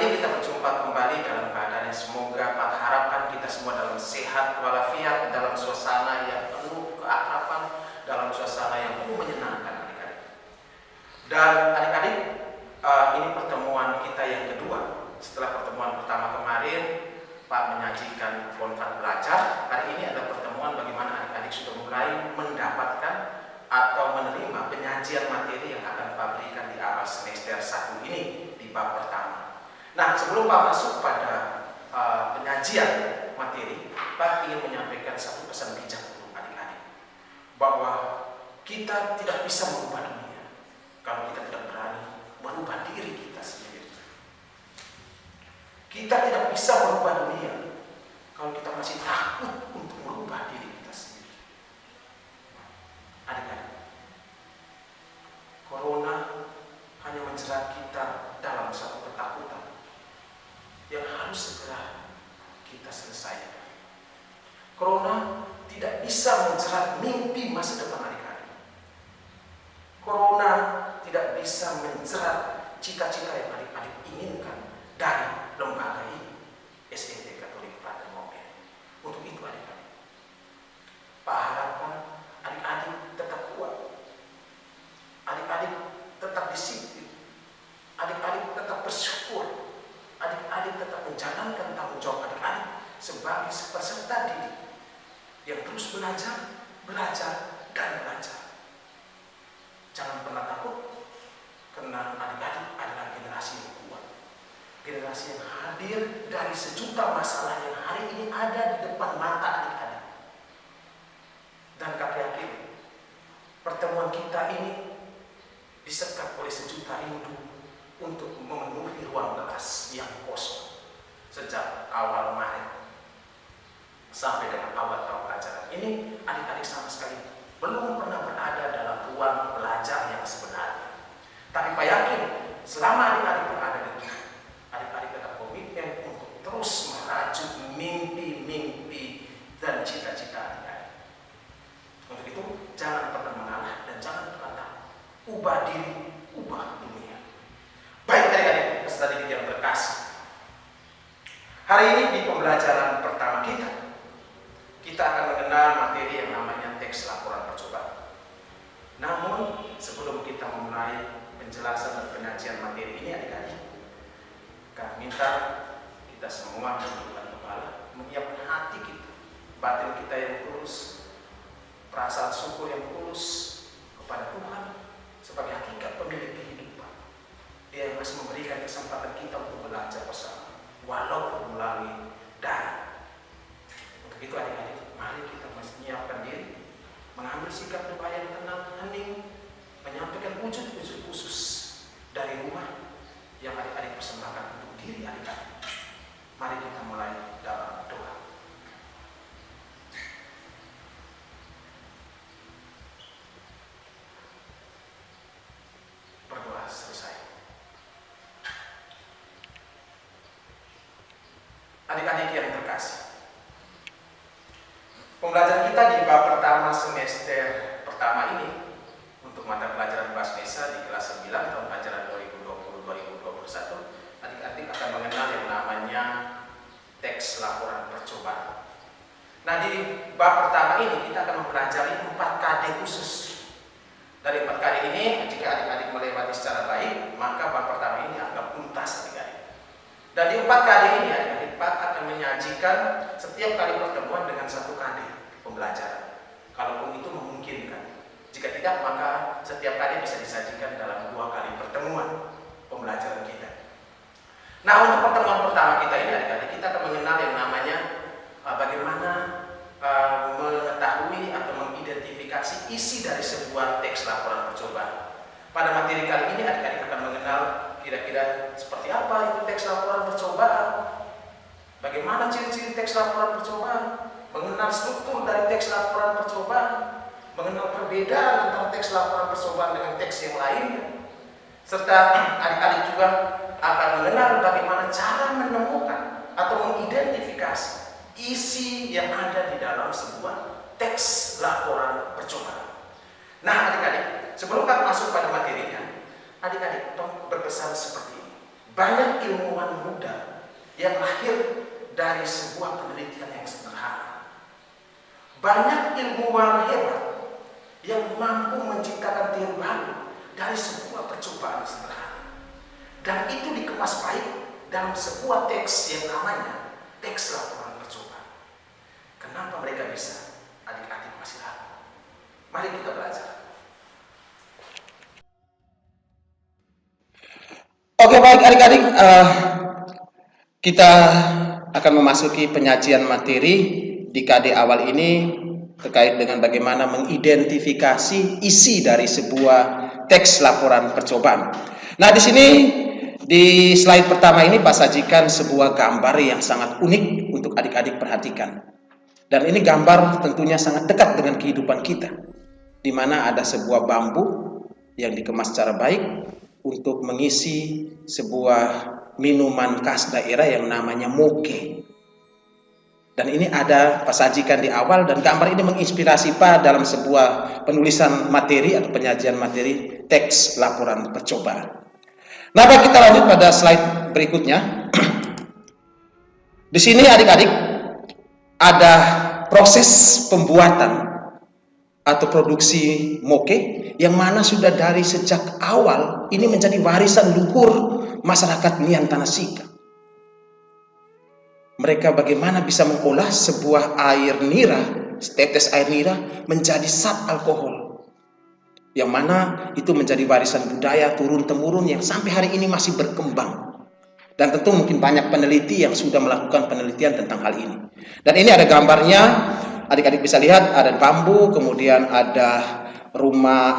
ini kita berjumpa kembali dalam keadaan yang semoga Pak harapkan kita semua dalam sehat walafiat, dalam suasana yang penuh keakraban, dalam suasana yang penuh menyenangkan adik-adik. Dan adik-adik, ini pertemuan kita yang kedua. Setelah pertemuan pertama kemarin Pak menyajikan kontrak belajar, hari ini ada pertemuan bagaimana adik-adik sudah mulai mendapatkan atau menerima penyajian materi yang akan Pak berikan di awal semester 1 ini di bab pertama. Nah, sebelum Pak masuk pada penyajian materi, Pak ingin menyampaikan satu pesan bijak untuk adik-adik, bahwa kita tidak bisa merubah dunia kalau kita tidak berani merubah diri kita sendiri. Kita tidak bisa merubah dunia kalau kita masih takut untuk merubah diri kita sendiri. Adik-adik, Corona hanya menjerat kita dalam satu ketakutan yang harus segera kita selesaikan. Corona tidak bisa menjerat mimpi masa depan adik-adik. Corona tidak bisa menjerat cita-cita yang adik-adik inginkan dari lembaga ini, SMT Katolik Praten Mompel. Untuk itu adik-adik, Pak harapkan adik-adik tetap kuat, adik-adik tetap disiplin, adik-adik tetap bersyukur, adik-adik tetap menjalankan tanggung jawab adik-adik sebagai peserta didik yang terus belajar, dan belajar. Jangan pernah takut, karena adik-adik adalah generasi yang kuat, generasi yang hadir dari sejuta masalah yang hari ini ada di depan mata adik-adik. Dan kami yakin pertemuan kita ini disekat oleh sejuta rindu untuk memenuhi ruang kelas yang kosong sejak awal Maret sampai dengan awal tahun ajaran ini. Adik-adik sama sekali belum pernah berada dalam ruang belajar yang sebenarnya. Tapi Pak yakin selama adik-adik berada di sana, adik-adik tetap komitmen untuk terus merajut mimpi-mimpi dan cita-cita adik-adik. Untuk itu jangan pernah mengalah dan jangan pernah takut. Ubah diri, ubah dunia. Baik adik-adik, peserta didik yang terkasih, hari ini di pembelajaran pertama kita akan mengenal materi yang namanya teks laporan percobaan. Namun sebelum kita memulai penjelasan dan penyajian materi ini adik-adik, kami minta kita semua menundukkan kepala, menyiapkan hati kita, batin kita yang tulus, perasaan syukur yang tulus kepada Tuhan sebagai hakikat pemilik kehidupan. Dia yang masih memberikan kesempatan kita untuk belajar bersama, walaupun melalui daring. Untuk itu adik-adik, mari kita menyiapkan diri, mengambil sikap doa yang tenang, hening, menyampaikan wujud-wujud khusus dari rumah yang adik-adik persembahkan untuk diri adik-adik. Mari kita mulai dalam doa. Berdoa selesai. Adik-adik yang terkasih, pembelajaran kita di bab pertama semester pertama ini untuk mata pelajaran bahasa Indonesia di kelas 9 tahun ajaran 2020-2021, adik-adik akan mengenal yang namanya teks laporan percobaan. Nah, di bab pertama ini kita akan mempelajari 4 KD khusus. Dari 4 KD ini, jika adik-adik melewati secara baik, maka bab pertama ini akan tuntas adik-adik. Dan di 4 KD ini adik-adik, Pak akan menyajikan setiap kali pertemuan dengan 1 KD pembelajaran, kalaupun itu memungkinkan. Jika tidak, maka setiap kali bisa disajikan dalam 2 kali pertemuan pembelajaran kita. Nah, untuk pertemuan pertama kita ini adik-adik, kita akan mengenal yang namanya bagaimana mengetahui atau mengidentifikasi isi dari sebuah teks laporan percobaan. Pada materi kali ini adik-adik akan mengenal kira-kira seperti apa itu teks laporan percobaan, bagaimana ciri-ciri teks laporan percobaan, mengenal struktur dari teks laporan percobaan, mengenal perbedaan antara teks laporan percobaan dengan teks yang lainnya, serta adik-adik juga akan mengenal bagaimana cara menemukan atau mengidentifikasi isi yang ada di dalam sebuah teks laporan percobaan. Nah adik-adik, sebelum kita masuk pada materinya, adik-adik berpesan seperti ini. Banyak ilmuwan muda yang lahir dari sebuah penelitian yang sederhana. Banyak ilmuwan hebat yang mampu menciptakan teori baru dari sebuah percobaan sederhana. Dan itu dikemas baik dalam sebuah teks yang namanya teks laporan percobaan. Kenapa mereka bisa? Adik-adik masih ragu. Mari kita belajar. Oke, baik adik-adik, kita akan memasuki penyajian materi di KD awal ini terkait dengan bagaimana mengidentifikasi isi dari sebuah teks laporan percobaan. Nah, di sini di slide pertama ini Pak sajikan sebuah gambar yang sangat unik untuk adik-adik perhatikan. Dan ini gambar tentunya sangat dekat dengan kehidupan kita, di mana ada sebuah bambu yang dikemas secara baik untuk mengisi sebuah minuman khas daerah yang namanya moke. Dan ini ada Pak sajikan di awal, dan gambar ini menginspirasi Pak dalam sebuah penulisan materi atau penyajian materi teks laporan percobaan. Nah, Pak, kita lanjut pada slide berikutnya. Di sini adik-adik ada proses pembuatan atau produksi moke yang mana sudah dari sejak awal ini menjadi warisan luhur masyarakat Nian Tanah Sika. Mereka bagaimana bisa mengolah sebuah air nira, setetes air nira menjadi zat alkohol, yang mana itu menjadi warisan budaya turun-temurun yang sampai hari ini masih berkembang. Dan tentu mungkin banyak peneliti yang sudah melakukan penelitian tentang hal ini. Dan ini ada gambarnya, adik-adik bisa lihat ada bambu, kemudian ada rumah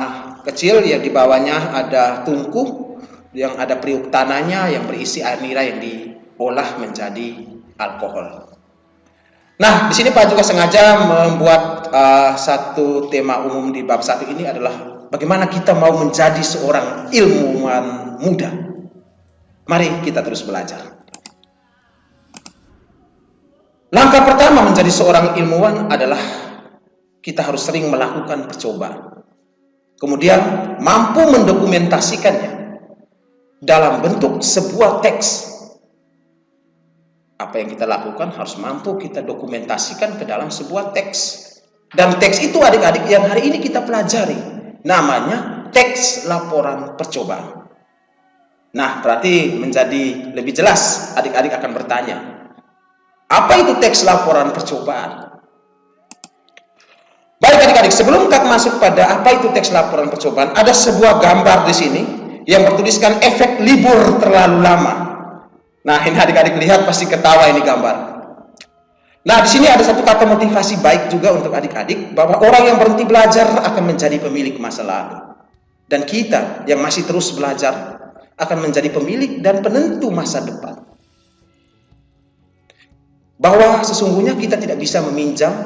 kecil yang di bawahnya ada tungku, yang ada periuk tanahnya yang berisi air nira yang diolah menjadi alkohol. Nah, di sini Pak juga sengaja membuat satu tema umum di bab 1 ini adalah bagaimana kita mau menjadi seorang ilmuwan muda. Mari kita terus belajar. Langkah pertama menjadi seorang ilmuwan adalah kita harus sering melakukan percobaan. Kemudian mampu mendokumentasikannya dalam bentuk sebuah teks. Apa yang kita lakukan harus mampu kita dokumentasikan ke dalam sebuah teks. Dan teks itu adik-adik yang hari ini kita pelajari namanya teks laporan percobaan. Nah, berarti menjadi lebih jelas adik-adik akan bertanya, apa itu teks laporan percobaan? Baik adik-adik, sebelum kita masuk pada apa itu teks laporan percobaan, ada sebuah gambar di sini yang bertuliskan efek libur terlalu lama. Nah, ini adik-adik lihat pasti ketawa ini gambar. Nah, di sini ada satu kata motivasi baik juga untuk adik-adik bahwa orang yang berhenti belajar akan menjadi pemilik masa lalu. Dan kita yang masih terus belajar akan menjadi pemilik dan penentu masa depan. Bahwa sesungguhnya kita tidak bisa meminjam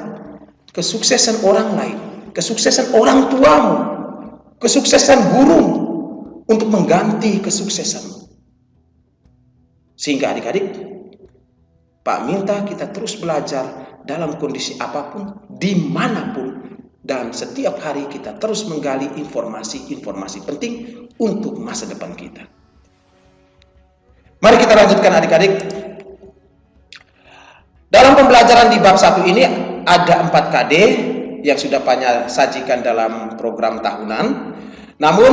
kesuksesan orang lain, kesuksesan orang tuamu, kesuksesan gurumu untuk mengganti kesuksesanmu. Sehingga adik-adik, Pak minta kita terus belajar dalam kondisi apapun, dimanapun, dan setiap hari kita terus menggali informasi-informasi penting untuk masa depan kita. Mari kita lanjutkan adik-adik. Dalam pembelajaran di bab 1 ini ada 4 KD yang sudah banyak sajikan dalam program tahunan. Namun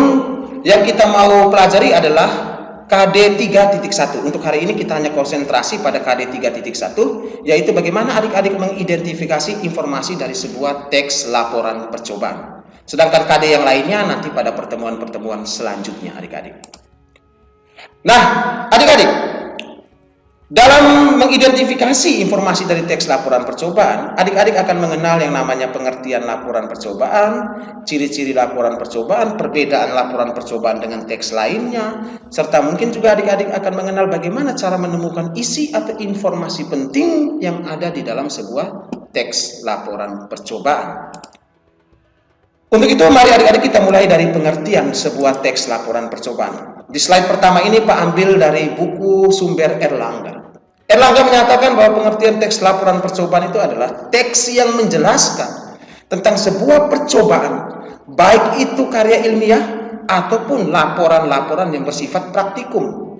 yang kita mau pelajari adalah KD 3.1. Untuk hari ini kita hanya konsentrasi pada KD 3.1, yaitu bagaimana adik-adik mengidentifikasi informasi dari sebuah teks laporan percobaan. Sedangkan KD yang lainnya nanti pada pertemuan-pertemuan selanjutnya adik-adik. Nah, adik-adik, dalam mengidentifikasi informasi dari teks laporan percobaan, adik-adik akan mengenal yang namanya pengertian laporan percobaan, ciri-ciri laporan percobaan, perbedaan laporan percobaan dengan teks lainnya, serta mungkin juga adik-adik akan mengenal bagaimana cara menemukan isi atau informasi penting yang ada di dalam sebuah teks laporan percobaan. Untuk itu, mari adik-adik kita mulai dari pengertian sebuah teks laporan percobaan. Di slide pertama ini Pak ambil dari buku sumber Erlangga. Erlangga menyatakan bahwa pengertian teks laporan percobaan itu adalah teks yang menjelaskan tentang sebuah percobaan, baik itu karya ilmiah ataupun laporan-laporan yang bersifat praktikum.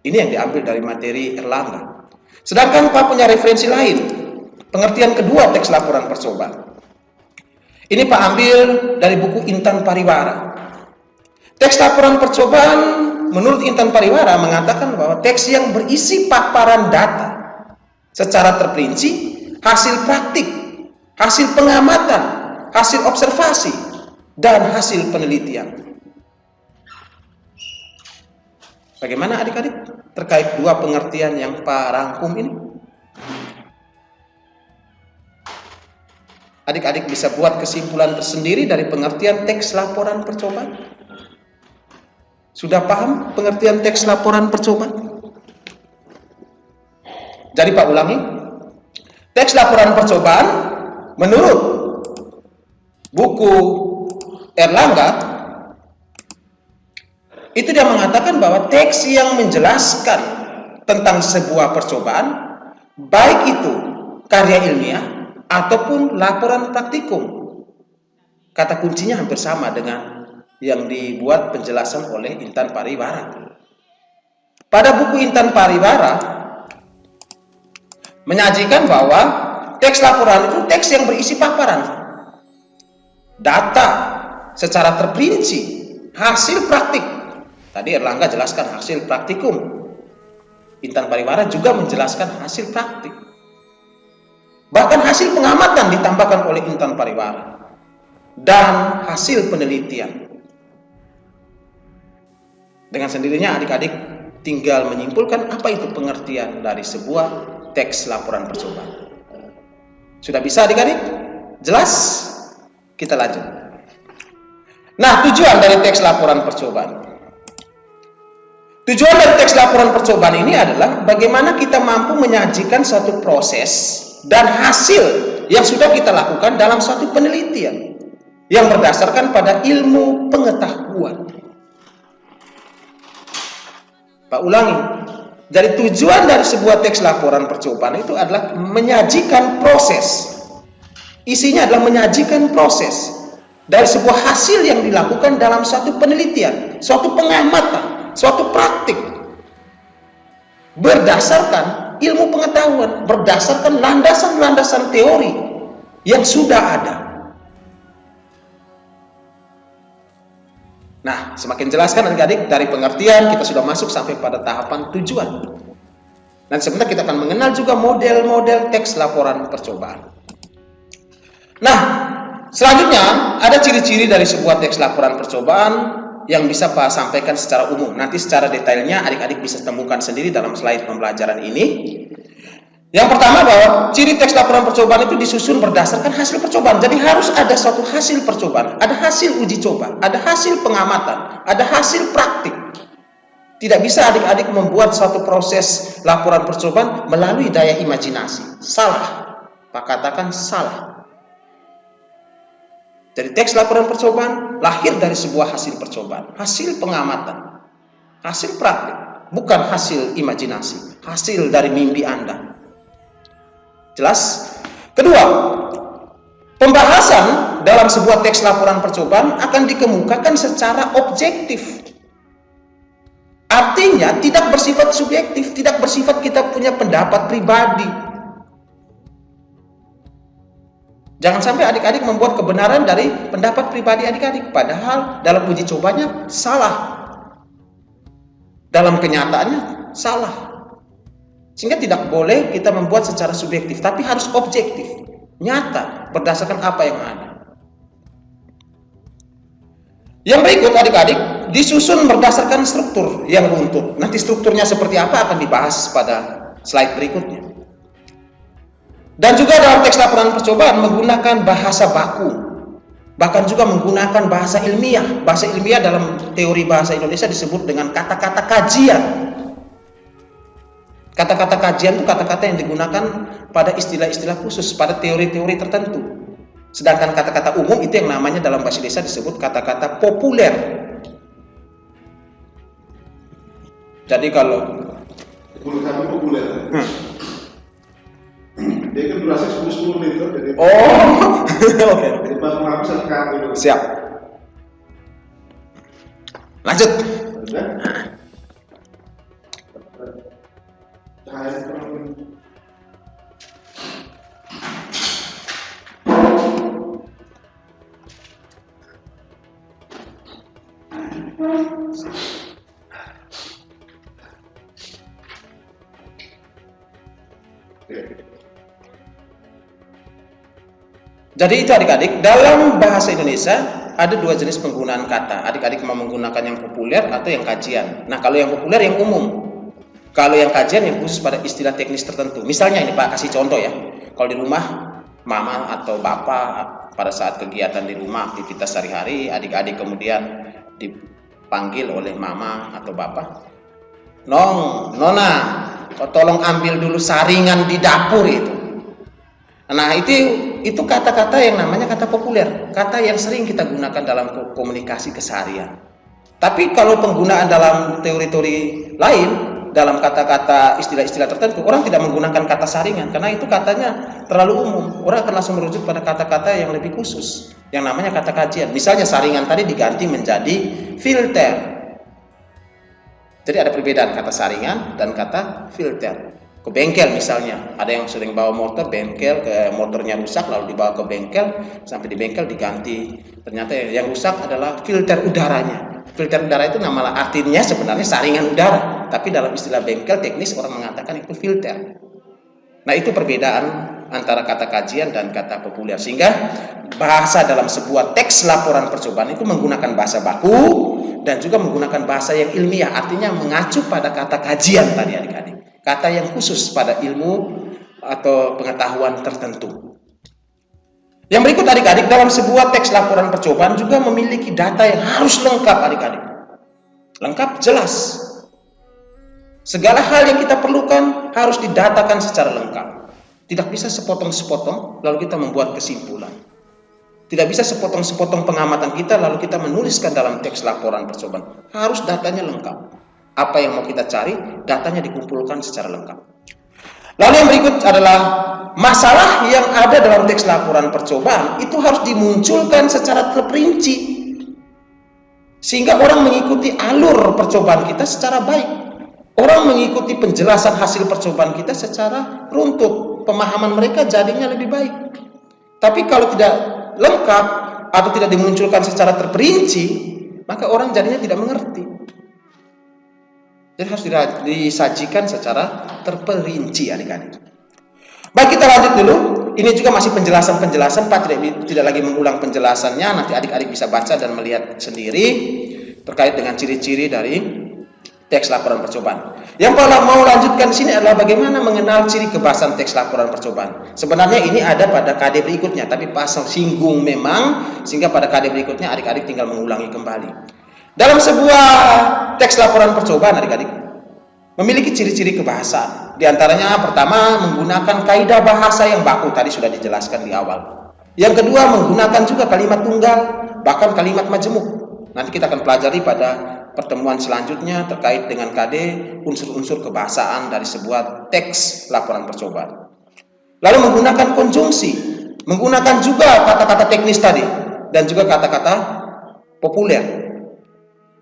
Ini yang diambil dari materi Erlangga. Sedangkan Pak punya referensi lain, pengertian kedua teks laporan percobaan. Ini Pak ambil dari buku Intan Pariwara. Teks laporan percobaan menurut Intan Pariwara mengatakan bahwa teks yang berisi paparan data secara terperinci, hasil praktik, hasil pengamatan, hasil observasi, dan hasil penelitian. Bagaimana adik-adik terkait dua pengertian yang Pak rangkum ini? Adik-adik bisa buat kesimpulan tersendiri dari pengertian teks laporan percobaan? Sudah paham pengertian teks laporan percobaan? Jadi Pak ulangi, teks laporan percobaan menurut buku Erlangga itu dia mengatakan bahwa teks yang menjelaskan tentang sebuah percobaan, baik itu karya ilmiah ataupun laporan praktikum. Kata kuncinya hampir sama dengan yang dibuat penjelasan oleh Intan Pariwara. Pada buku Intan Pariwara menyajikan bahwa teks laporan itu teks yang berisi paparan data secara terperinci, hasil praktik. Tadi Erlangga jelaskan hasil praktikum. Intan Pariwara juga menjelaskan hasil praktik. Bahkan hasil pengamatan ditambahkan oleh Intan Pariwara. Dan hasil penelitian. Dengan sendirinya adik-adik tinggal menyimpulkan apa itu pengertian dari sebuah teks laporan percobaan. Sudah bisa adik-adik? Jelas? Kita lanjut. Nah, tujuan dari teks laporan percobaan. Tujuan dari teks laporan percobaan ini adalah bagaimana kita mampu menyajikan suatu proses dan hasil yang sudah kita lakukan dalam suatu penelitian yang berdasarkan pada ilmu pengetahuan. Pak ulangi, jadi tujuan dari sebuah teks laporan percobaan itu adalah menyajikan proses. Isinya adalah menyajikan proses dari sebuah hasil yang dilakukan dalam suatu penelitian, suatu pengamatan, suatu praktik berdasarkan ilmu pengetahuan, berdasarkan landasan-landasan teori yang sudah ada. Nah, semakin jelaskan adik-adik dari pengertian kita sudah masuk sampai pada tahapan tujuan. Dan sebentar kita akan mengenal juga model-model teks laporan percobaan. Nah, selanjutnya ada ciri-ciri dari sebuah teks laporan percobaan yang bisa Pak sampaikan secara umum. Nanti secara detailnya adik-adik bisa temukan sendiri dalam slide pembelajaran ini. Yang pertama bahwa ciri teks laporan percobaan itu disusun berdasarkan hasil percobaan. Jadi harus ada suatu hasil percobaan, ada hasil uji coba, ada hasil pengamatan, ada hasil praktik. Tidak bisa adik-adik membuat suatu proses laporan percobaan melalui daya imajinasi. Salah. Pak katakan salah. Jadi teks laporan percobaan lahir dari sebuah hasil percobaan, hasil pengamatan, hasil praktik, bukan hasil imajinasi, hasil dari mimpi Anda. Jelas? Kedua, pembahasan dalam sebuah teks laporan percobaan akan dikemukakan secara objektif. Artinya tidak bersifat subjektif, tidak bersifat kita punya pendapat pribadi. Jangan sampai adik-adik membuat kebenaran dari pendapat pribadi adik-adik, padahal dalam uji cobanya salah. Dalam kenyataannya salah. Sehingga tidak boleh kita membuat secara subjektif, tapi harus objektif, nyata, berdasarkan apa yang ada. Yang berikut adik-adik disusun berdasarkan struktur yang runtut. Nanti strukturnya seperti apa akan dibahas pada slide berikutnya. Dan juga dalam teks laporan percobaan menggunakan bahasa baku, bahkan juga menggunakan bahasa ilmiah. Bahasa ilmiah dalam teori bahasa Indonesia disebut dengan kata-kata kajian. Kata-kata kajian itu kata-kata yang digunakan pada istilah-istilah khusus, pada teori-teori tertentu. Sedangkan kata-kata umum itu yang namanya dalam bahasa Indonesia disebut kata-kata populer. Jadi kalau populer. Dia kan durasi 10 menit jadi. Oh, oke. Jadi pas mau habis satu kali dulu. Siap. Lanjut. Jadi itu adik-adik, dalam bahasa Indonesia ada dua jenis penggunaan kata. Adik-adik mau menggunakan yang populer atau yang kajian. Nah, kalau yang populer yang umum. Kalau yang kajian yang khusus pada istilah teknis tertentu. Misalnya ini Pak, kasih contoh ya. Kalau di rumah, mama atau bapak pada saat kegiatan di rumah, aktivitas sehari-hari, adik-adik kemudian dipanggil oleh mama atau bapak. Nona, tolong ambil dulu saringan di dapur itu. Nah, itu kata-kata yang namanya kata populer, kata yang sering kita gunakan dalam komunikasi keseharian. Tapi kalau penggunaan dalam teori-teori lain, dalam kata-kata istilah-istilah tertentu, orang tidak menggunakan kata saringan karena itu katanya terlalu umum. Orang akan langsung merujuk pada kata-kata yang lebih khusus, yang namanya kata kajian. Misalnya saringan tadi diganti menjadi filter. Jadi ada perbedaan kata saringan dan kata filter. Ke bengkel misalnya, ada yang sering bawa motor, bengkel, motornya rusak lalu dibawa ke bengkel, sampai di bengkel diganti. Ternyata yang rusak adalah filter udaranya. Filter udara itu nama artinya sebenarnya saringan udara, tapi dalam istilah bengkel teknis orang mengatakan itu filter. Nah, itu perbedaan antara kata kajian dan kata populer. Sehingga bahasa dalam sebuah teks laporan percobaan itu menggunakan bahasa baku dan juga menggunakan bahasa yang ilmiah, artinya mengacu pada kata kajian tadi adik-adik. Kata yang khusus pada ilmu atau pengetahuan tertentu. Yang berikut adik-adik, dalam sebuah teks laporan percobaan juga memiliki data yang harus lengkap adik-adik. Lengkap, jelas. Segala hal yang kita perlukan harus didatakan secara lengkap. Tidak bisa sepotong-sepotong lalu kita membuat kesimpulan. Tidak bisa sepotong-sepotong pengamatan kita lalu kita menuliskan dalam teks laporan percobaan. Harus datanya lengkap. Apa yang mau kita cari, datanya dikumpulkan secara lengkap. Lalu yang berikut adalah masalah yang ada dalam teks laporan percobaan itu harus dimunculkan secara terperinci sehingga orang mengikuti alur percobaan kita secara baik. Orang mengikuti penjelasan hasil percobaan kita secara runtut, pemahaman mereka jadinya lebih baik. Tapi kalau tidak lengkap atau tidak dimunculkan secara terperinci, maka orang jadinya tidak mengerti. Jadi harus disajikan secara terperinci adik-adik. Baik, kita lanjut dulu. Ini juga masih penjelasan-penjelasan, Pak tidak lagi mengulang penjelasannya. Nanti adik-adik bisa baca dan melihat sendiri terkait dengan ciri-ciri dari teks laporan percobaan. Yang mau lanjutkan di sini adalah bagaimana mengenal ciri kebahasan teks laporan percobaan. Sebenarnya ini ada pada KD berikutnya, tapi pasal singgung memang sehingga pada KD berikutnya adik-adik tinggal mengulangi kembali. Dalam sebuah teks laporan percobaan adik-adik memiliki ciri-ciri kebahasaan. Di antaranya pertama menggunakan kaidah bahasa yang baku, tadi sudah dijelaskan di awal. Yang kedua menggunakan juga kalimat tunggal, bahkan kalimat majemuk. Nanti kita akan pelajari pada pertemuan selanjutnya terkait dengan KD unsur-unsur kebahasaan dari sebuah teks laporan percobaan. Lalu menggunakan konjungsi, menggunakan juga kata-kata teknis tadi dan juga kata-kata populer.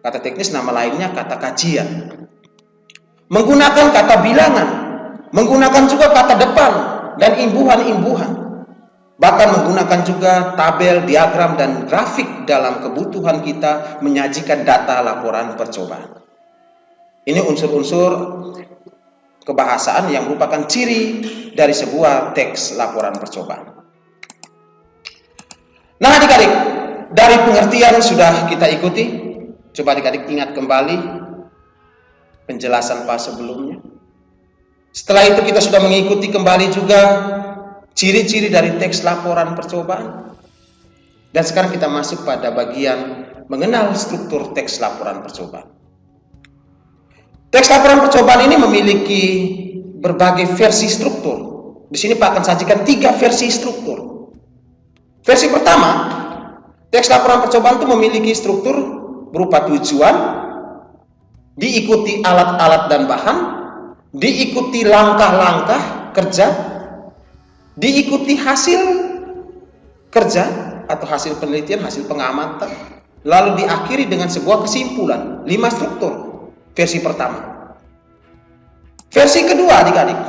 Kata teknis nama lainnya kata kajian. Menggunakan kata bilangan, menggunakan juga kata depan dan imbuhan-imbuhan. Bahkan menggunakan juga tabel, diagram, dan grafik dalam kebutuhan kita menyajikan data laporan percobaan. Ini unsur-unsur kebahasaan yang merupakan ciri dari sebuah teks laporan percobaan. Nah adik-adik, dari pengertian sudah kita ikuti. Coba adik-adik ingat kembali penjelasan Pak sebelumnya. Setelah itu kita sudah mengikuti kembali juga ciri-ciri dari teks laporan percobaan. Dan sekarang kita masuk pada bagian mengenal struktur teks laporan percobaan. Teks laporan percobaan ini memiliki berbagai versi struktur. Di sini Pak akan sajikan 3 versi struktur. Versi pertama, teks laporan percobaan itu memiliki struktur berupa tujuan, diikuti alat-alat dan bahan, diikuti langkah-langkah kerja, diikuti hasil kerja atau hasil penelitian, hasil pengamatan, lalu diakhiri dengan sebuah kesimpulan. 5 struktur versi pertama. Versi kedua adik-adik,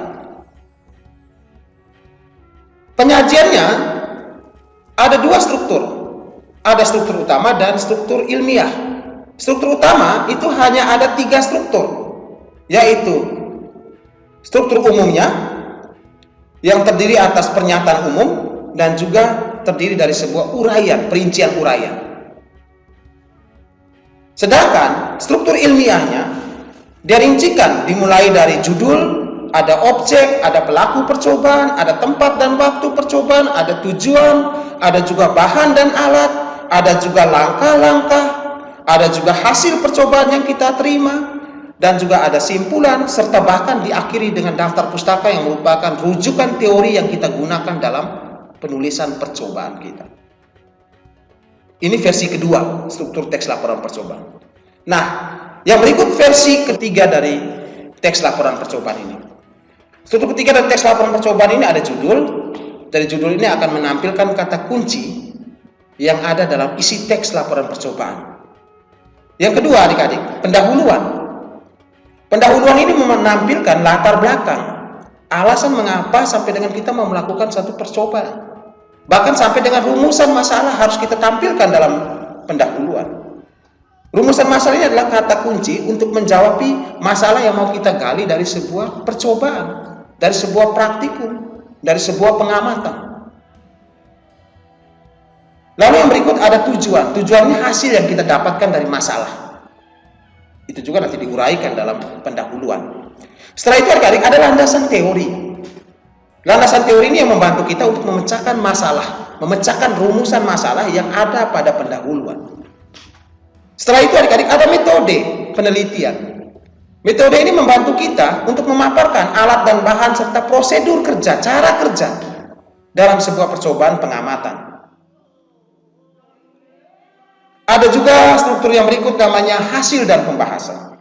penyajiannya ada 2 struktur. Ada struktur utama dan struktur ilmiah. Struktur utama itu hanya ada 3 struktur, yaitu struktur umumnya, yang terdiri atas pernyataan umum dan juga terdiri dari sebuah uraian, perincian uraian. Sedangkan struktur ilmiahnya dirincikan dimulai dari judul, ada objek, ada pelaku percobaan, ada tempat dan waktu percobaan, ada tujuan, ada juga bahan dan alat, ada juga langkah-langkah, ada juga hasil percobaan yang kita terima, dan juga ada simpulan, serta bahkan diakhiri dengan daftar pustaka yang merupakan rujukan teori yang kita gunakan dalam penulisan percobaan kita. Ini versi kedua struktur teks laporan percobaan. Nah, yang berikut versi ketiga dari teks laporan percobaan ini. Struktur ketiga dari teks laporan percobaan ini ada judul. Dari judul ini akan menampilkan kata kunci yang ada dalam isi teks laporan percobaan. Yang kedua, adik-adik, pendahuluan. Pendahuluan ini menampilkan latar belakang, alasan mengapa sampai dengan kita mau melakukan satu percobaan. Bahkan sampai dengan rumusan masalah harus kita tampilkan dalam pendahuluan. Rumusan masalah ini adalah kata kunci untuk menjawab masalah yang mau kita gali dari sebuah percobaan, dari sebuah praktikum, dari sebuah pengamatan. Lalu yang berikut ada tujuan. Tujuannya hasil yang kita dapatkan dari masalah. Itu juga nanti diuraikan dalam pendahuluan. Setelah itu adik-adik ada landasan teori. Landasan teori ini yang membantu kita untuk memecahkan masalah, memecahkan rumusan masalah yang ada pada pendahuluan. Setelah itu adik-adik ada metode penelitian. Metode ini membantu kita untuk memaparkan alat dan bahan serta prosedur kerja, cara kerja dalam sebuah percobaan pengamatan. Ada juga struktur yang berikut namanya hasil dan pembahasan.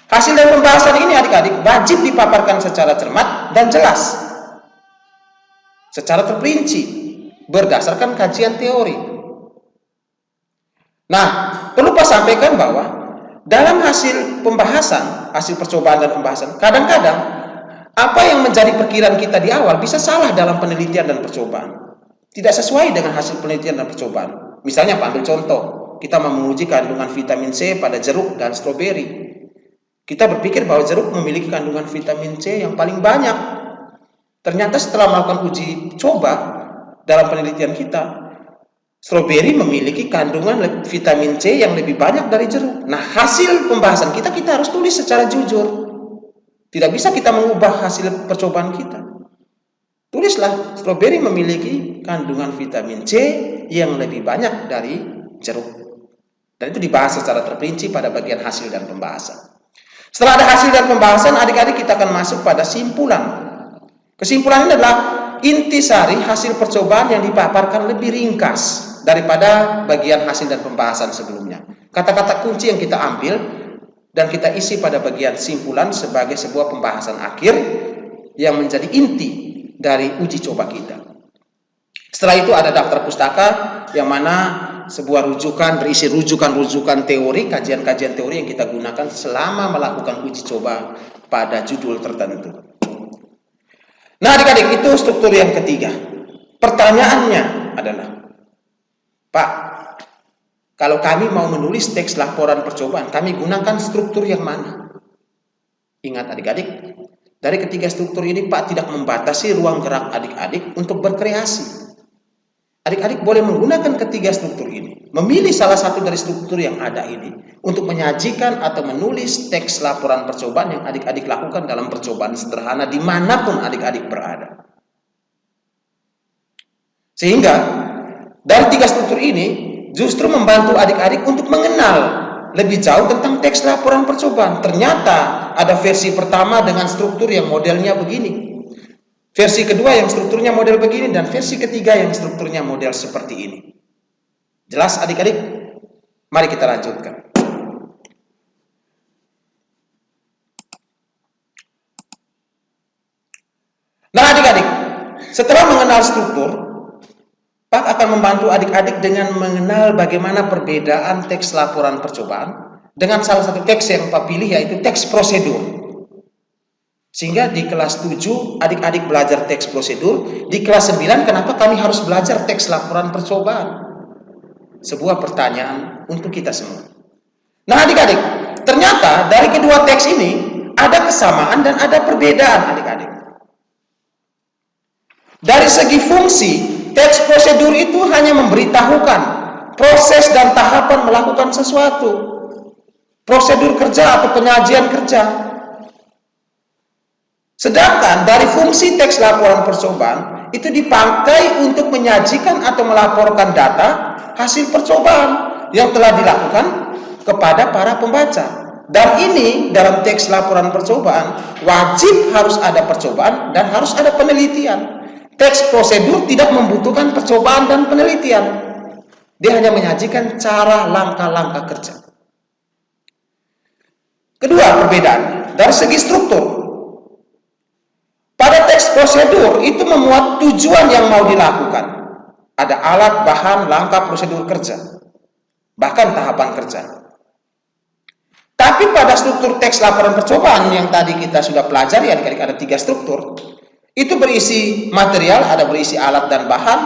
Hasil dan pembahasan ini adik-adik wajib dipaparkan secara cermat dan jelas, secara terperinci, berdasarkan kajian teori. Nah, perlu Pak sampaikan bahwa dalam hasil pembahasan, hasil percobaan dan pembahasan, kadang-kadang apa yang menjadi perkiraan kita di awal bisa salah dalam penelitian dan percobaan. Tidak sesuai dengan hasil penelitian dan percobaan. Misalnya, Pak ambil contoh, kita mau menguji kandungan vitamin C pada jeruk dan stroberi. Kita berpikir bahwa jeruk memiliki kandungan vitamin C yang paling banyak. Ternyata setelah melakukan uji coba dalam penelitian kita, stroberi memiliki kandungan vitamin C yang lebih banyak dari jeruk. Nah, hasil pembahasan kita harus tulis secara jujur. Tidak bisa kita mengubah hasil percobaan kita. Tulislah, stroberi memiliki kandungan vitamin C yang lebih banyak dari jeruk. Dan itu dibahas secara terperinci pada bagian hasil dan pembahasan. Setelah ada hasil dan pembahasan, adik-adik kita akan masuk pada simpulan. Kesimpulan ini adalah intisari hasil percobaan yang dipaparkan lebih ringkas daripada bagian hasil dan pembahasan sebelumnya. Kata-kata kunci yang kita ambil dan kita isi pada bagian simpulan sebagai sebuah pembahasan akhir yang menjadi inti dari uji coba kita. Setelah itu ada daftar pustaka yang mana sebuah rujukan berisi rujukan-rujukan teori, kajian-kajian teori yang kita gunakan selama melakukan uji coba pada judul tertentu. Nah, adik-adik, itu struktur yang ketiga. Pertanyaannya adalah, Pak, kalau kami mau menulis teks laporan percobaan, kami gunakan struktur yang mana? Ingat adik-adik, dari ketiga struktur ini Pak tidak membatasi ruang gerak adik-adik untuk berkreasi. Adik-adik boleh menggunakan ketiga struktur ini, memilih salah satu dari struktur yang ada ini untuk menyajikan atau menulis teks laporan percobaan yang adik-adik lakukan dalam percobaan sederhana dimanapun adik-adik berada. Sehingga dari tiga struktur ini justru membantu adik-adik untuk mengenal lebih jauh tentang teks laporan percobaan. Ternyata ada versi pertama dengan struktur yang modelnya begini, versi kedua yang strukturnya model begini, dan versi ketiga yang strukturnya model seperti ini. Jelas adik-adik? Mari kita lanjutkan. Nah adik-adik, setelah mengenal struktur, Pak akan membantu adik-adik dengan mengenal bagaimana perbedaan teks laporan percobaan dengan salah satu teks yang Pak pilih, yaitu teks prosedur. Sehingga di kelas 7 adik-adik belajar teks prosedur, di kelas 9 kenapa kami harus belajar teks laporan percobaan? Sebuah pertanyaan untuk kita semua. Nah adik-adik, ternyata dari kedua teks ini ada kesamaan dan ada perbedaan adik-adik. Dari segi fungsi, teks prosedur itu hanya memberitahukan proses dan tahapan melakukan sesuatu. Prosedur kerja atau penyajian kerja. Sedangkan dari fungsi teks laporan percobaan itu dipakai untuk menyajikan atau melaporkan data hasil percobaan yang telah dilakukan kepada para pembaca. Dan ini dalam teks laporan percobaan wajib harus ada percobaan dan harus ada penelitian. Teks prosedur tidak membutuhkan percobaan dan penelitian. Dia hanya menyajikan cara langkah-langkah kerja. Kedua perbedaan dari segi struktur. Pada teks prosedur itu memuat tujuan yang mau dilakukan. Ada alat, bahan, langkah, prosedur kerja. Bahkan tahapan kerja. Tapi pada struktur teks laporan percobaan yang tadi kita sudah pelajari, adik-adik, ada 3 struktur. Itu berisi material, ada berisi alat dan bahan,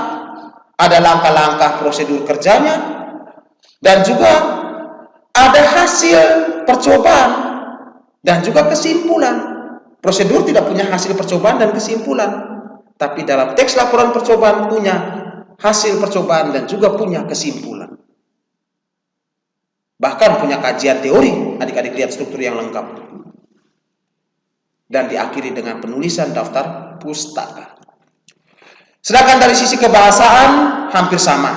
ada langkah-langkah prosedur kerjanya, dan juga ada hasil percobaan dan juga kesimpulan. Prosedur tidak punya hasil percobaan dan kesimpulan, tapi dalam teks laporan percobaan punya hasil percobaan dan juga punya kesimpulan. Bahkan punya kajian teori, adik-adik lihat struktur yang lengkap. Dan diakhiri dengan penulisan daftar pustaka. Sedangkan dari sisi kebahasaan hampir sama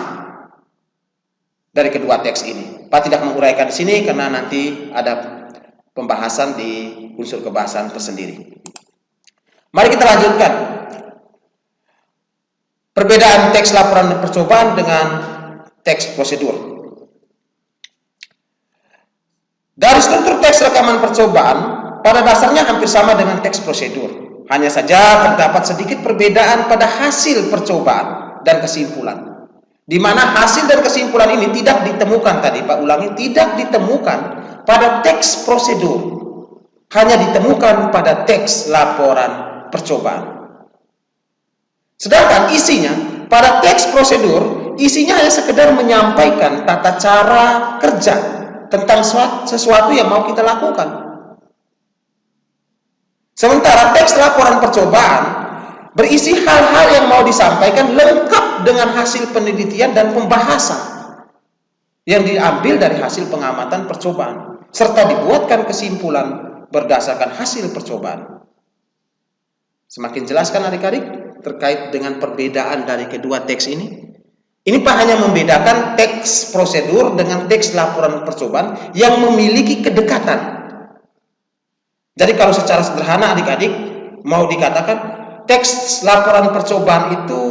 dari kedua teks ini. Pak tidak menguraikan di sini karena nanti ada pembahasan di unsur kebahasaan tersendiri. Mari kita lanjutkan. Perbedaan teks laporan percobaan dengan teks prosedur. Dari struktur teks rekaman percobaan, pada dasarnya hampir sama dengan teks prosedur. Hanya saja terdapat sedikit perbedaan pada hasil percobaan dan kesimpulan. Di mana hasil dan kesimpulan ini tidak ditemukan tadi, Pak ulangi, tidak ditemukan pada teks prosedur, hanya ditemukan pada teks laporan percobaan. Sedangkan isinya, pada teks prosedur, isinya hanya sekedar menyampaikan tata cara kerja tentang sesuatu yang mau kita lakukan. Sementara teks laporan percobaan berisi hal-hal yang mau disampaikan lengkap dengan hasil penelitian dan pembahasan yang diambil dari hasil pengamatan percobaan, serta dibuatkan kesimpulan berdasarkan hasil percobaan. Semakin jelas kan adik-adik terkait dengan perbedaan dari kedua teks ini? Ini Pak hanya membedakan teks prosedur dengan teks laporan percobaan yang memiliki kedekatan. Jadi kalau secara sederhana adik-adik mau dikatakan teks laporan percobaan itu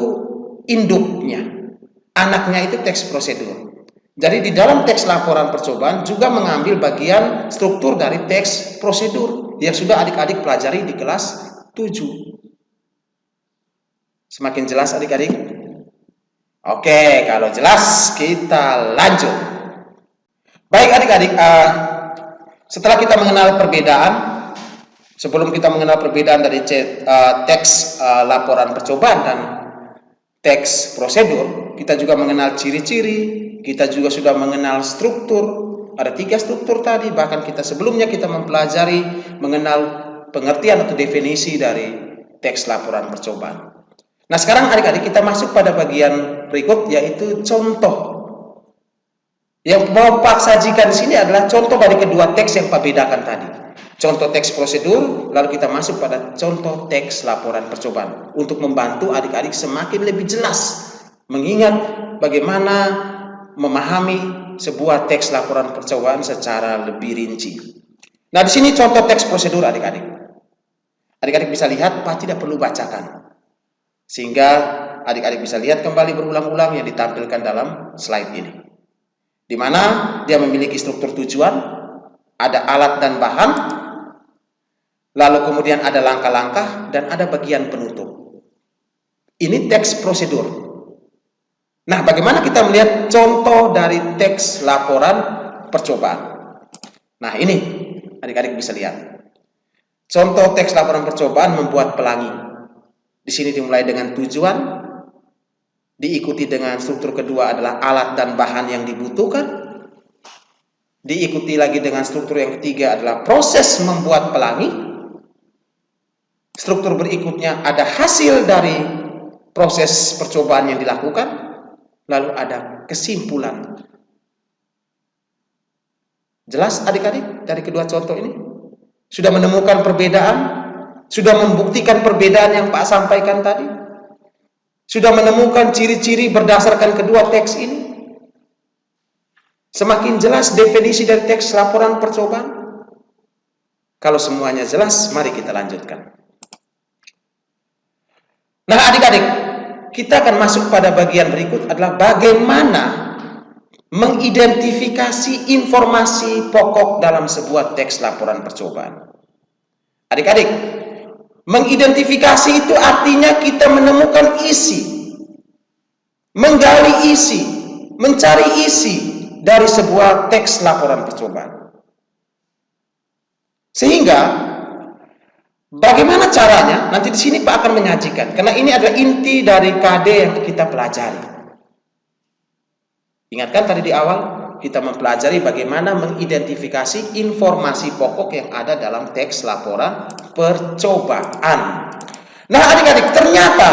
induknya, anaknya itu teks prosedur. Jadi di dalam teks laporan percobaan juga mengambil bagian struktur dari teks prosedur yang sudah adik-adik pelajari di kelas 7. Semakin jelas adik-adik? Oke, kalau jelas kita lanjut. Baik adik-adik, setelah kita mengenal perbedaan, sebelum kita mengenal perbedaan dari teks laporan percobaan dan teks prosedur, kita juga mengenal ciri-ciri, kita juga sudah mengenal struktur. Ada 3 struktur tadi, bahkan kita sebelumnya kita mempelajari mengenal pengertian atau definisi dari teks laporan percobaan. Nah sekarang adik-adik kita masuk pada bagian berikut, yaitu contoh. Yang mau Pak sajikan di sini adalah contoh dari kedua teks yang Pak bedakan tadi. Contoh teks prosedur, lalu kita masuk pada contoh teks laporan percobaan untuk membantu adik-adik semakin lebih jelas mengingat bagaimana memahami sebuah teks laporan percobaan secara lebih rinci. Nah di sini contoh teks prosedur adik-adik. Adik-adik bisa lihat, Pak tidak perlu bacakan. Sehingga adik-adik bisa lihat kembali berulang-ulang yang ditampilkan dalam slide ini. Di mana dia memiliki struktur tujuan, ada alat dan bahan, lalu kemudian ada langkah-langkah, dan ada bagian penutup. Ini teks prosedur. Nah, bagaimana kita melihat contoh dari teks laporan percobaan? Nah, ini adik-adik bisa lihat. Contoh teks laporan percobaan membuat pelangi. Di sini dimulai dengan tujuan, diikuti dengan struktur kedua adalah alat dan bahan yang dibutuhkan, diikuti lagi dengan struktur yang ketiga adalah proses membuat pelangi, struktur berikutnya ada hasil dari proses percobaan yang dilakukan, lalu ada kesimpulan. Jelas adik-adik dari kedua contoh ini? Sudah menemukan perbedaan? Sudah membuktikan perbedaan yang Pak sampaikan tadi? Sudah menemukan ciri-ciri berdasarkan kedua teks ini? Semakin jelas definisi dari teks laporan percobaan? Kalau semuanya jelas, mari kita lanjutkan. Nah adik-adik, kita akan masuk pada bagian berikut adalah bagaimana mengidentifikasi informasi pokok dalam sebuah teks laporan percobaan. Adik-adik, mengidentifikasi itu artinya kita menemukan isi, menggali isi, mencari isi dari sebuah teks laporan percobaan. Sehingga bagaimana caranya? Nanti di sini Pak akan menyajikan, karena ini adalah inti dari KD yang kita pelajari. Ingatkan tadi di awal kita mempelajari bagaimana mengidentifikasi informasi pokok yang ada dalam teks laporan percobaan. Nah, adik-adik, ternyata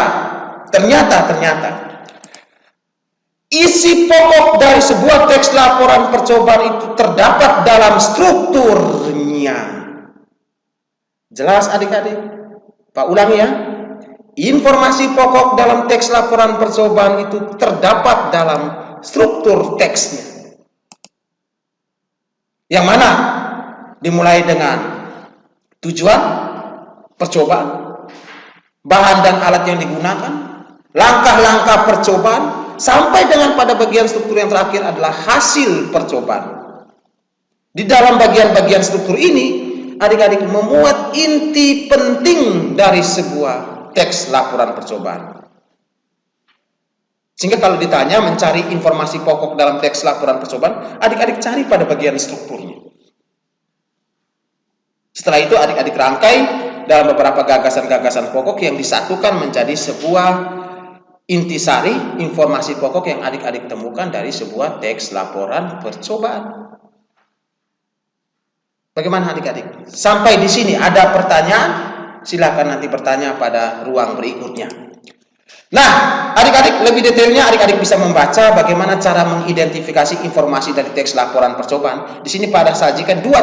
isi pokok dari sebuah teks laporan percobaan itu terdapat dalam strukturnya. Jelas adik-adik? Pak ulangi ya. Informasi pokok dalam teks laporan percobaan itu terdapat dalam struktur teksnya. Yang mana? Dimulai dengan tujuan percobaan, bahan dan alat yang digunakan, langkah-langkah percobaan, sampai dengan pada bagian struktur yang terakhir adalah hasil percobaan. Di dalam bagian-bagian struktur ini, adik-adik memuat inti penting dari sebuah teks laporan percobaan. Sehingga kalau ditanya mencari informasi pokok dalam teks laporan percobaan, adik-adik cari pada bagian strukturnya. Setelah itu adik-adik rangkai dalam beberapa gagasan-gagasan pokok yang disatukan menjadi sebuah intisari informasi pokok yang adik-adik temukan dari sebuah teks laporan percobaan. Bagaimana adik-adik? Sampai di sini ada pertanyaan? Silakan nanti bertanya pada ruang berikutnya. Nah, adik-adik lebih detailnya adik-adik bisa membaca bagaimana cara mengidentifikasi informasi dari teks laporan percobaan. Di sini pada sajikan dua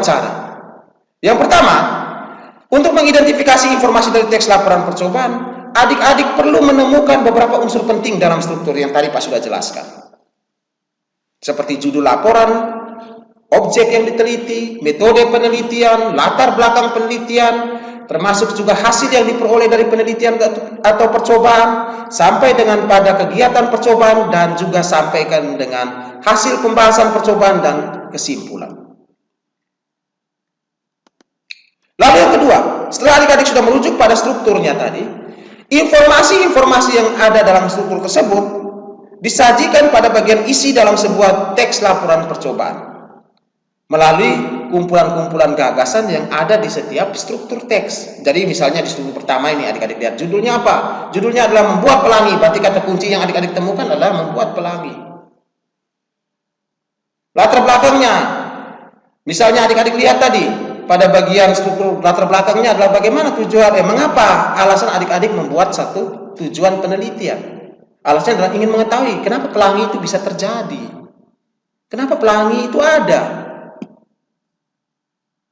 cara. Yang pertama, untuk mengidentifikasi informasi dari teks laporan percobaan, adik-adik perlu menemukan beberapa unsur penting dalam struktur yang tadi Pak sudah jelaskan. Seperti judul laporan, objek yang diteliti, metode penelitian, latar belakang penelitian, termasuk juga hasil yang diperoleh dari penelitian atau percobaan, sampai dengan pada kegiatan percobaan, dan juga sampaikan dengan hasil pembahasan percobaan dan kesimpulan. Lalu yang kedua, setelah adik-adik sudah merujuk pada strukturnya tadi, informasi-informasi yang ada dalam struktur tersebut disajikan pada bagian isi dalam sebuah teks laporan percobaan melalui kumpulan-kumpulan gagasan yang ada di setiap struktur teks. Jadi misalnya di struktur pertama ini adik-adik lihat judulnya apa? Judulnya adalah membuat pelangi. Berarti kata kunci yang adik-adik temukan adalah membuat pelangi. Latar belakangnya, misalnya adik-adik lihat tadi pada bagian struktur latar belakangnya adalah bagaimana tujuan, mengapa alasan adik-adik membuat satu tujuan penelitian. Alasannya adalah ingin mengetahui kenapa pelangi itu bisa terjadi, kenapa pelangi itu ada.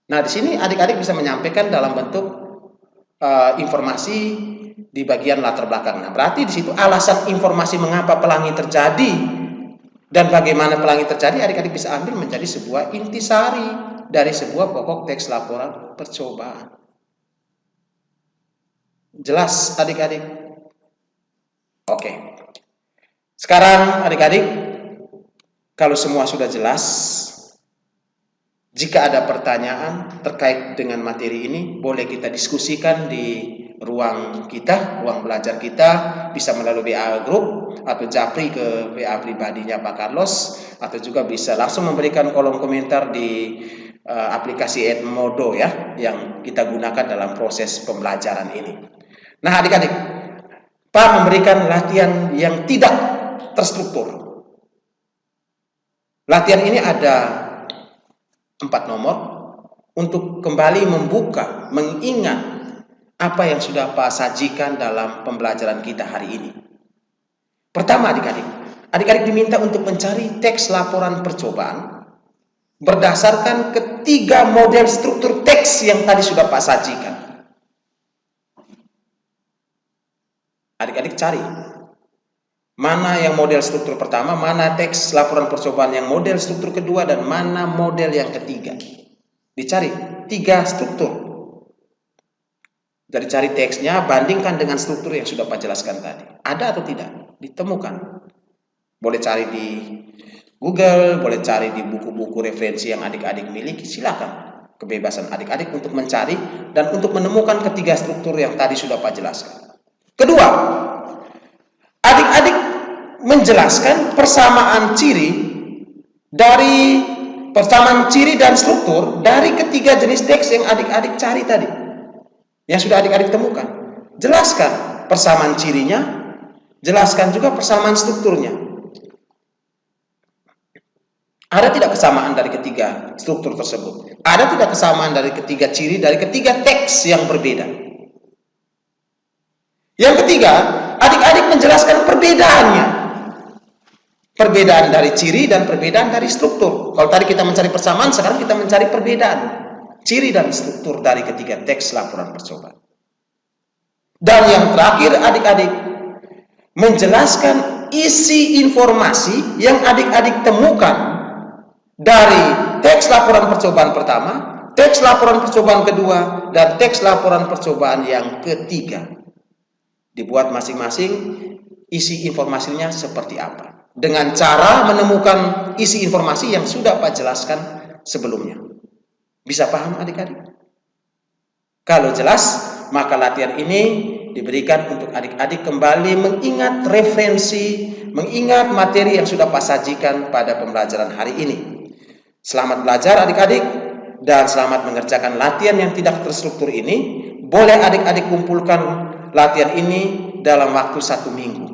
Nah, di sini adik-adik bisa menyampaikan dalam bentuk informasi di bagian latar belakang. Nah, berarti di situ alasan informasi mengapa pelangi terjadi dan bagaimana pelangi terjadi, adik-adik bisa ambil menjadi sebuah intisari dari sebuah pokok teks laporan percobaan. Jelas adik-adik? Oke. Sekarang adik-adik, kalau semua sudah jelas, jika ada pertanyaan terkait dengan materi ini, boleh kita diskusikan di ruang kita, ruang belajar kita, bisa melalui WA group atau japri ke WA pribadinya Pak Carlos, atau juga bisa langsung memberikan kolom komentar di aplikasi Edmodo ya, yang kita gunakan dalam proses pembelajaran ini. Nah adik-adik, Pak memberikan latihan yang tidak terstruktur. Latihan ini ada 4 nomor untuk kembali membuka, mengingat apa yang sudah Pak sajikan dalam pembelajaran kita hari ini. Pertama, adik-adik diminta untuk mencari teks laporan percobaan berdasarkan ketiga model struktur teks yang tadi sudah Pak sajikan. Adik-adik cari mana yang model struktur pertama, mana teks laporan percobaan yang model struktur kedua, dan mana model yang ketiga. Dicari 3 struktur. Dari cari teksnya, bandingkan dengan struktur yang sudah Pak jelaskan tadi. Ada atau tidak? Ditemukan. Boleh cari di Google, boleh cari di buku-buku referensi yang adik-adik miliki. Silakan. Kebebasan adik-adik untuk mencari dan untuk menemukan ketiga struktur yang tadi sudah Pak jelaskan. Kedua, adik-adik menjelaskan persamaan ciri dan struktur dari ketiga jenis teks yang adik-adik cari tadi, yang sudah adik-adik temukan. Jelaskan persamaan cirinya, jelaskan juga persamaan strukturnya. Ada tidak kesamaan dari ketiga struktur tersebut? Ada tidak kesamaan dari ketiga ciri, dari ketiga teks yang berbeda? Yang ketiga, adik-adik menjelaskan perbedaannya. Perbedaan dari ciri dan perbedaan dari struktur. Kalau tadi kita mencari persamaan, sekarang kita mencari perbedaan ciri dan struktur dari ketiga teks laporan percobaan. Dan yang terakhir, adik-adik menjelaskan isi informasi yang adik-adik temukan dari teks laporan percobaan pertama, teks laporan percobaan kedua, dan teks laporan percobaan yang ketiga. Dibuat masing-masing isi informasinya seperti apa. Dengan cara menemukan isi informasi yang sudah Pak jelaskan sebelumnya. Bisa paham adik-adik? Kalau jelas, maka latihan ini diberikan untuk adik-adik kembali mengingat referensi, mengingat materi yang sudah Pak sajikan pada pembelajaran hari ini. Selamat belajar adik-adik, dan selamat mengerjakan latihan yang tidak terstruktur ini. Boleh adik-adik kumpulkan latihan ini dalam waktu 1 minggu.